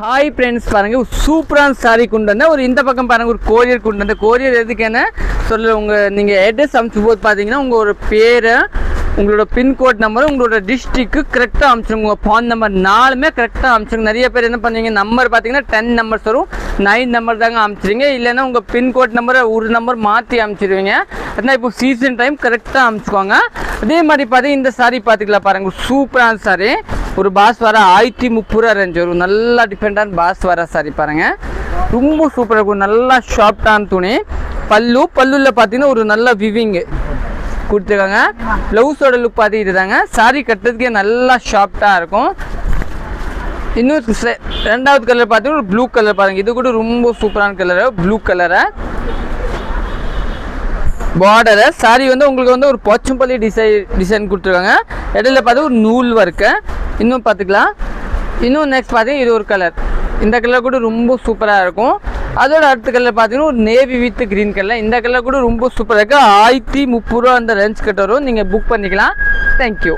Hi friends, பாருங்கள் சூப்பரான sorry கொண்டு வந்தேன். ஒரு இந்த பக்கம் பாருங்கள் ஒரு கொரியர் கொண்டு வந்தேன். கொரியர் எதுக்குன்னு சொல்ல நீங்கள் அட்ரஸ் அனுப்பிச்சு போது பார்த்தீங்கன்னா உங்கள் ஒரு பேரை, உங்களோட பின்கோட் நம்பர், உங்களோட டிஸ்ட்ரிக்கு கரெக்டாக அனுப்பிச்சிருங்க. உங்கள் ஃபோன் நம்பர் 4மே கரெக்டாக அனுப்பிச்சிருங்க. நிறைய பேர் என்ன பண்ணுவீங்க, நம்பர் பார்த்தீங்கன்னா 10 நம்பர்ஸ் வரும், 9 நம்பர் தாங்க அனுப்பிச்சிருங்க. இல்லைன்னா உங்கள் பின்கோட் நம்பரை ஒரு நம்பர் மாற்றி அனுப்பிச்சிடுவீங்க. அதனால் இப்போ சீசன் டைம் கரெக்டாக அனுப்பிச்சுக்கோங்க. அதே மாதிரி பார்த்தீங்கன்னா இந்த சாரி பார்த்துக்கலாம் பாருங்கள், சூப்பரான சாரி. ஒரு பாஸ் வர 1030 ரூபா ரேஞ்ச் வரும். நல்லா டிஃப்ரெண்டான பாஸ் வர சாரி பாருங்கள், ரொம்ப சூப்பராக இருக்கும். நல்லா ஷார்ட்டான துணி. பல்லுவில் பார்த்தீங்கன்னா ஒரு நல்ல விவிங்கு கொடுத்துருக்காங்க. ப்ளவுஸோட லுக் பார்த்துக்கிட்டு தாங்க. சாரி கட்டுறதுக்கே நல்லா ஷார்ட்டாக இருக்கும். இன்னும் ரெண்டாவது கலர் பார்த்தீங்கன்னா ஒரு ப்ளூ கலர் பாருங்கள், இது கூட ரொம்ப சூப்பரான கலரு, ப்ளூ கலரை பார்டரை. சாரி உங்களுக்கு ஒரு போச்சம்பள்ளி டிசைன் கொடுத்துருக்காங்க. இடையில பார்த்து ஒரு நூல் ஒர்க்கு. இன்னும் பார்த்துக்கலாம். இன்னும் நெக்ஸ்ட் பார்த்தீங்கன்னா இது ஒரு கலர், இந்த கலர் கூட ரொம்ப சூப்பராக இருக்கும். அதோட அடுத்த கலர் பார்த்தீங்கன்னா ஒரு நேவி வித் க்ரீன் கலர். இந்த கலர் கூட ரொம்ப சூப்பராக இருக்குது. 1030 ரூபா அந்த ரேஞ்ச் கிட்ட வரும். நீங்கள் புக் பண்ணிக்கலாம். தேங்க்யூ.